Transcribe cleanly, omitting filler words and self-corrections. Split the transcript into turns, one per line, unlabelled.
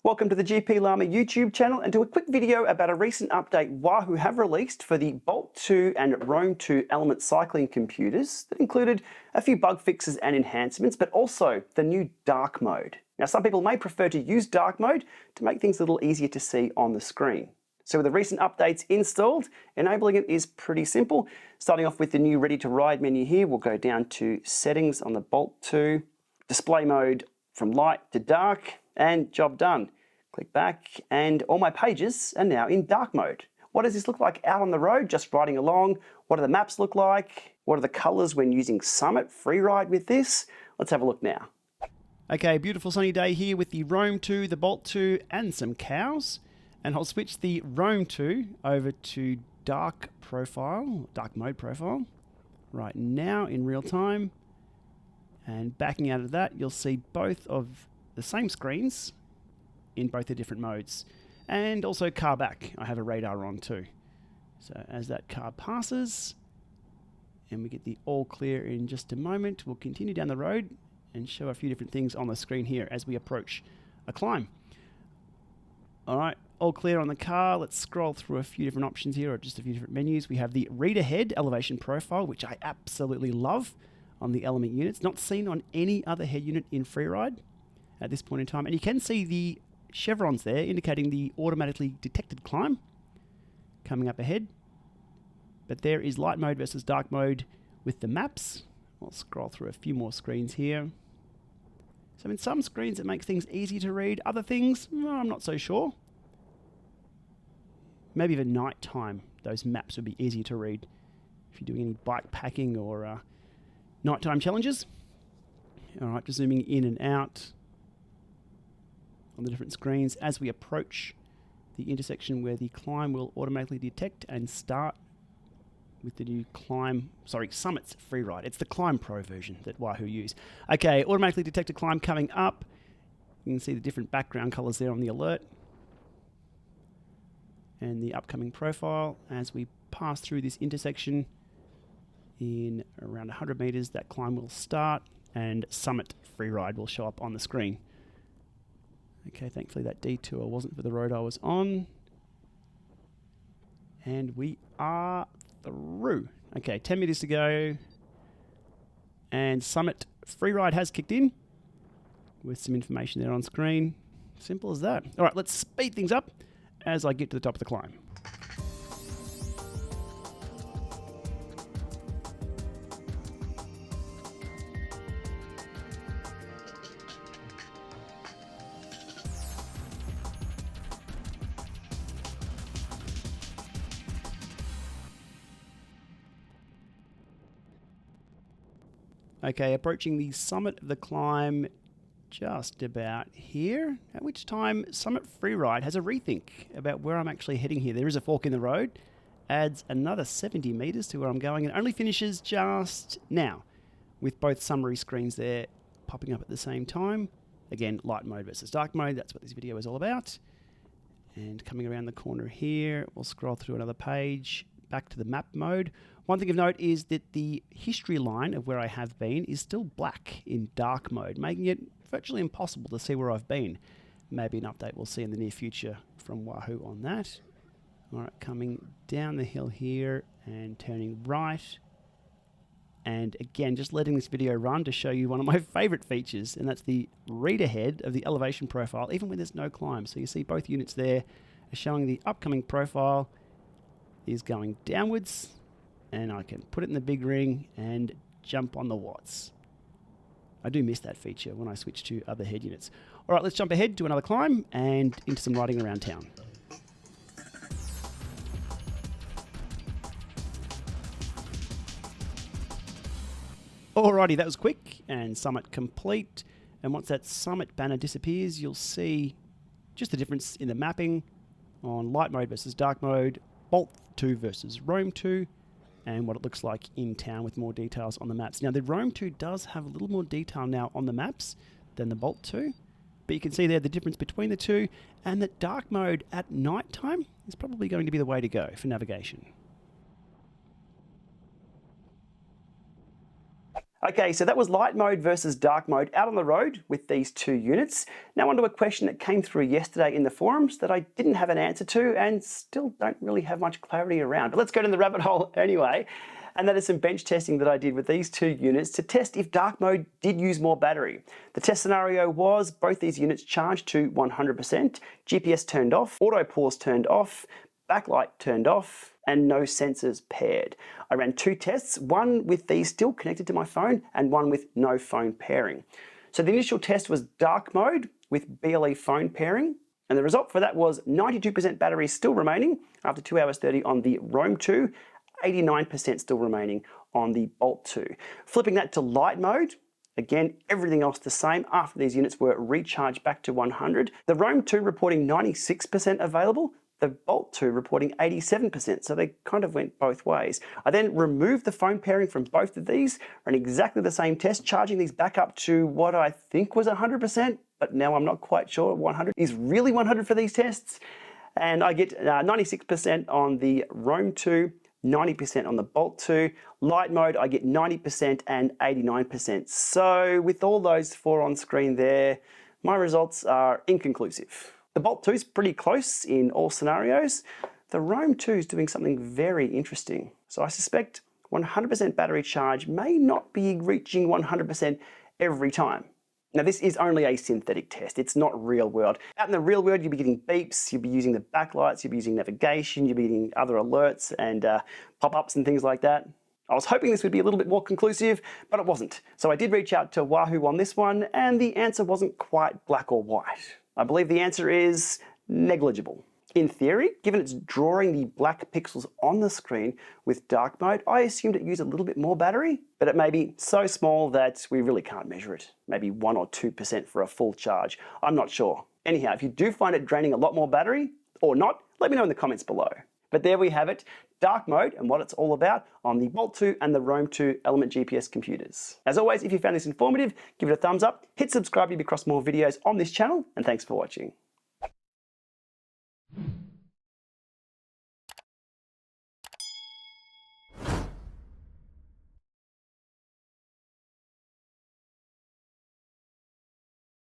Welcome to the GPLama YouTube channel and to a quick video about a recent update Wahoo have released for the Bolt 2 and Roam 2 element cycling computers that included a few bug fixes and enhancements, but also the new dark mode. Now, some people may prefer to use dark mode to make things a little easier to see on the screen. So with the recent updates installed, enabling it is pretty simple. Starting off with the new Ready to Ride menu here, we'll go down to Settings on the Bolt 2, Display Mode from light to dark, and job done. Click back and all my pages are now in dark mode. What does this look like out on the road, just riding along? What do the maps look like? What are the colors when using Summit Freeride with this? Let's have a look now. Okay, beautiful sunny day here with the Roam 2, the Bolt 2 and some cows. And I'll switch the Roam 2 over to dark mode profile right now in real time. And backing out of that, you'll see both of the same screens in both the different modes. And also car back, I have a radar on too. So as that car passes, and we get the all clear in just a moment, we'll continue down the road and show a few different things on the screen here as we approach a climb. All right, all clear on the car. Let's scroll through a few different options here, or just a few different menus. We have the read ahead elevation profile, which I absolutely love on the Element units. Not seen on any other head unit in Freeride at this point in time. And you can see the chevrons there indicating the automatically detected climb coming up ahead. But there is light mode versus dark mode with the maps. I'll scroll through a few more screens here. So in some screens it makes things easy to read. Other things, well, I'm not so sure. Maybe even night time, those maps would be easier to read if you're doing any bike packing or nighttime challenges. All right, just zooming in and out on the different screens as we approach the intersection where the climb will automatically detect and start with the new Summit's Freeride. It's the Climb Pro version that Wahoo use. Okay, automatically detected climb coming up. You can see the different background colors there on the alert. And the upcoming profile as we pass through this intersection in around 100 meters, that climb will start and Summit Freeride will show up on the screen. Okay, thankfully that detour wasn't for the road I was on. And we are through. Okay, 10 meters to go. And Summit Freeride has kicked in with some information there on screen. Simple as that. All right, let's speed things up as I get to the top of the climb. Okay, approaching the summit of the climb just about here, at which time Summit Freeride has a rethink about where I'm actually heading here. There is a fork in the road, adds another 70 meters to where I'm going, and only finishes just now with both summary screens there popping up at the same time. Again, light mode versus dark mode, that's what this video is all about. And coming around the corner here, we'll scroll through another page, back to the map mode. One thing of note is that the history line of where I have been is still black in dark mode, making it virtually impossible to see where I've been. Maybe an update we'll see in the near future from Wahoo on that. All right, coming down the hill here and turning right. And again, just letting this video run to show you one of my favorite features, and that's the read ahead of the elevation profile, even when there's no climb. So you see both units there are showing the upcoming profile is going downwards, and I can put it in the big ring and jump on the watts. I do miss that feature when I switch to other head units. All right, let's jump ahead to another climb and into some riding around town. Alrighty, that was quick and summit complete. And once that summit banner disappears, you'll see just the difference in the mapping on light mode versus dark mode, Bolt 2 versus Roam 2, and what it looks like in town with more details on the maps. Now, the Roam 2 does have a little more detail now on the maps than the Bolt 2, but you can see there the difference between the two, and that dark mode at night time is probably going to be the way to go for navigation. Okay, so that was light mode versus dark mode out on the road with these two units. Now onto a question that came through yesterday in the forums that I didn't have an answer to and still don't really have much clarity around. But let's go down the rabbit hole anyway. And that is some bench testing that I did with these two units to test if dark mode did use more battery. The test scenario was both these units charged to 100%, GPS turned off, auto pause turned off, backlight turned off, and no sensors paired. I ran two tests, one with these still connected to my phone and one with no phone pairing. So the initial test was dark mode with BLE phone pairing, and the result for that was 92% battery still remaining after 2 hours 30 on the Roam 2, 89% still remaining on the Bolt 2. Flipping that to light mode, again, everything else the same after these units were recharged back to 100. The Roam 2 reporting 96% available, the Bolt 2 reporting 87%, so they kind of went both ways. I then removed the phone pairing from both of these, ran exactly the same test, charging these back up to what I think was 100%, but now I'm not quite sure 100 is really 100 for these tests. And I get 96% on the Roam 2, 90% on the Bolt 2. Light mode, I get 90% and 89%. So with all those four on screen there, my results are inconclusive. The Bolt 2 is pretty close in all scenarios. The Roam 2 is doing something very interesting. So I suspect 100% battery charge may not be reaching 100% every time. Now this is only a synthetic test, it's not real world. Out in the real world you'll be getting beeps, you'll be using the backlights, you'll be using navigation, you'll be getting other alerts and pop-ups and things like that. I was hoping this would be a little bit more conclusive, but it wasn't. So I did reach out to Wahoo on this one and the answer wasn't quite black or white. I believe the answer is negligible. In theory, given it's drawing the black pixels on the screen with dark mode, I assumed it used a little bit more battery, but it may be so small that we really can't measure it. Maybe 1 or 2% for a full charge. I'm not sure. Anyhow, if you do find it draining a lot more battery, or not, let me know in the comments below. But there we have it, dark mode and what it's all about on the Bolt 2 and the Roam 2 Element GPS computers. As always, if you found this informative, give it a thumbs up, hit subscribe to be across more videos on this channel, and thanks for watching.